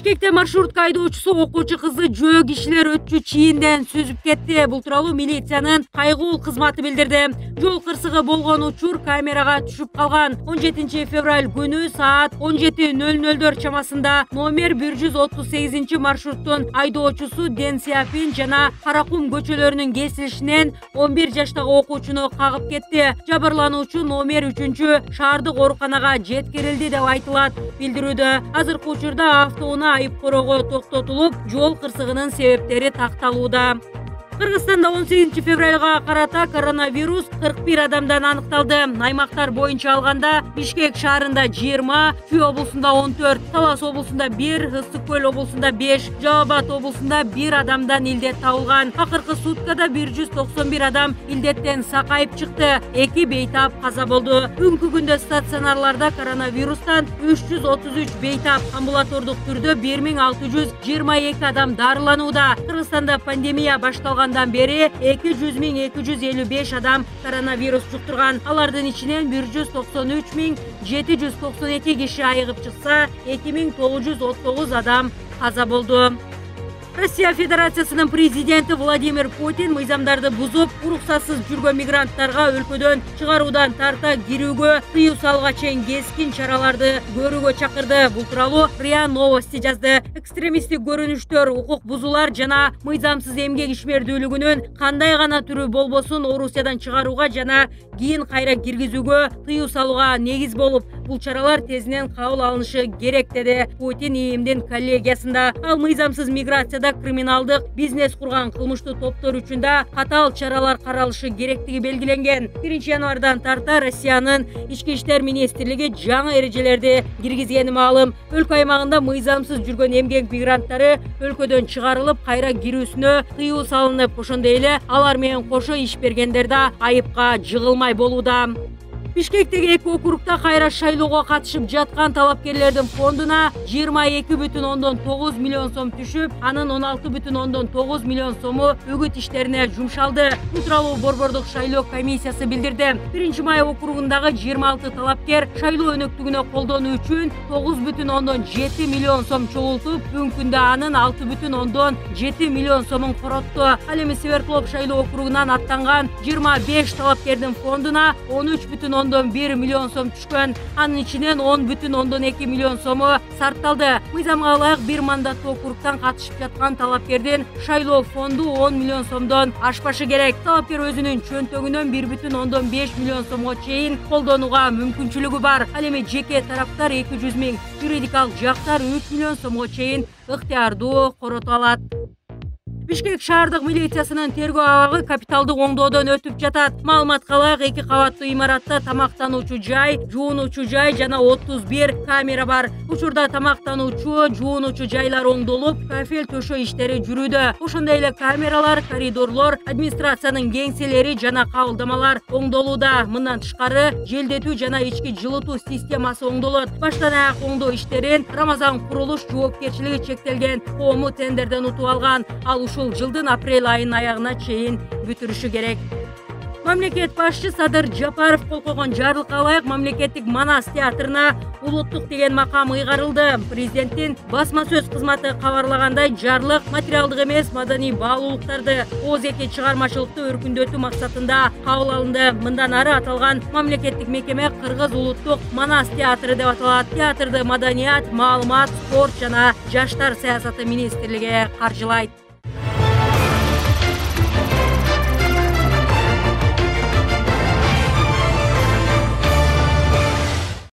Бишкекте маршрутка айдоочусу окуучу кызы жөө кишилер өтчү чийинден сүзүп кетти. Бул тууралуу милициянын кайгылуу кызматы билдирди. Жол кырсыгы болгон учур камерага түшүп калган. 17 февраль күнү саат 17:00 чамасында номер 138 маршруттун айдоочусу Ден Сяпин жана Каракум көчөлөрүнүн кесилишинен 11 жаштагы окуучуну кагып кетти. Жабырлануучу номер 3 шаардык ооруканага жеткирилди деп айтылат билдирүүдө. Азыркы учурда автоунаа айыпкорого токтотулуп, жол кырсыгынын себептери такталууда. Кыргызстанда 18 февралга карата коронавирус 41 адамдан аныкталды. Аймактар боюнча алганда Бишкек шаарында 20, Чүй облусунда 14, Талас облусунда 1, Ысык Көл облусунда 5, Жалал Абад облусунда 1 адамдан илдет табылган. Акыркы суткада 191 адам илдеттен сакайып чыкты. 2 бейтап каза болду. Бүгүнкү күндө стационарларда коронавирустан 333 бейтап, амбулатордук түрдө 1622 адам дарыланууда. Кыргызстанда пандемия башталган бери 200.255 адам коронавирус жуктурган. Алардын ичинен 193.792 киши айыгып чыкса, 2939 адам каза болду. Россия Федерациясынын президенти Владимир Путин мыйзамдарды бузуп, уруксатсыз жүргөн мигранттарга өлкөдөн чыгаруудан тарта кирүүгө тыюу салууга чейин кескин чараларды көрүүгө чакырды. Бул тууралуу РИА Новости жазды. Экстремисттик көрүнүштөр, укук бузуулар жана мыйзамсыз эмгек ишмердүүлүгүнүн кандай гана түрү болбосун Орусиядан чыгарууга жана кийин кайра киргизүүгө тыюу салууга негиз болуп, бул чаралар тезинен кабыл алынышы керек деди Путин ИИМдин коллегиясында. Ал мыйзамсыз миграцияда криминалдык бизнес курган кылмыштуу топтор үчүн да катаал чаралар каралышы керектиги белгиленген. 1 январдан тарта Россиянын ички иштер министрлиги жаңы эрежелерди киргизгени маалым. Өлкө аймагында мыйзамсыз жүргөн эмгек мигранттары өлкөдөн чыгарылып, кайра кирүүсүнө тыюу салынып, ошондой эле алар менен кошо иш бергендер да айыпка жыгылмай болууда. Бишкектеги 2 округда кайра шайлоого катышып жаткан талапкерлердин фондуна 22,9 миллион сом түшүп, анын 16,9 миллион сому үгүт иштерине жумшалды. Бул тууралуу Борбордук шайлоо комиссиясы билдирди. 1 май округундагы 26 талапкер шайлоо өнөктүгүнө колдонуу үчүн 9,7 миллион сом чогултуп, бүгүнкү күндө анын 6,7 миллион сомун коротту. Ал эми Свердлов шайлоо округунан аттанган 25 талапкердин фондуна 13,1 миллион сом түшкөн. Анын ичинен 10,2 миллион сому сартталды. Мыйзамга ылайык бир мандаттуу округтан катышып жаткан талапкердин шайлоо фонду 10 миллион сомдон ашпашы керек. Талапкер өзүнүн чөнтөгүнөн 1,5 миллион сомго чейин колдонууга мүмкүнчүлүгү бар. Ал эми жеке тараптар 200 миң, юридикалык жактар 3 миллион сомго чейин ыктыярдуу корото алат. Бишкек шаардык милициясынын тергөө абагы капиталдык оңдоодон өтүп жатат. Маалыматка ылайык 2 кабаттуу имаратта тамактануучу жай, жуунуучу жай жана 31 камера бар. Учурда тамактануучу, жуунуучу жайлар оңдолуп, кафель төшөө иштери жүрүүдө. Ошондой эле камералар, коридорлор, администрациянын кеңселери жана кабылдамалар оңдолууда. Мындан тышкары желдетүү жана ички жылытуу системасы оңдолот. Баштан аяк оңдоо иштерин Рамазан курулуш жоопкерчилиги чектелген коому тендерден утуп алган. Ал ушул жылдын апрель айынын аягына чейин бүтүрүшү керек. Мамлекет башчы Садыр Жапаров кол койгон жарлыкка ылайык мамлекеттик Манас театрына улуттук деген макам ыйгарылды. Президенттин басма сөз кызматы кабарлагандай, жарлык материалдык эмес маданий баалуулуктарды оозеки чыгармачылыкты өркүндөтүү максатында кабыл алынды. Мындан ары аталган мамлекеттик мекеме Кыргыз улуттук Манас театры деп аталат. Театрды Маданият, маалымат, спорт жана жаштар саясаты министрлиги каржылайт.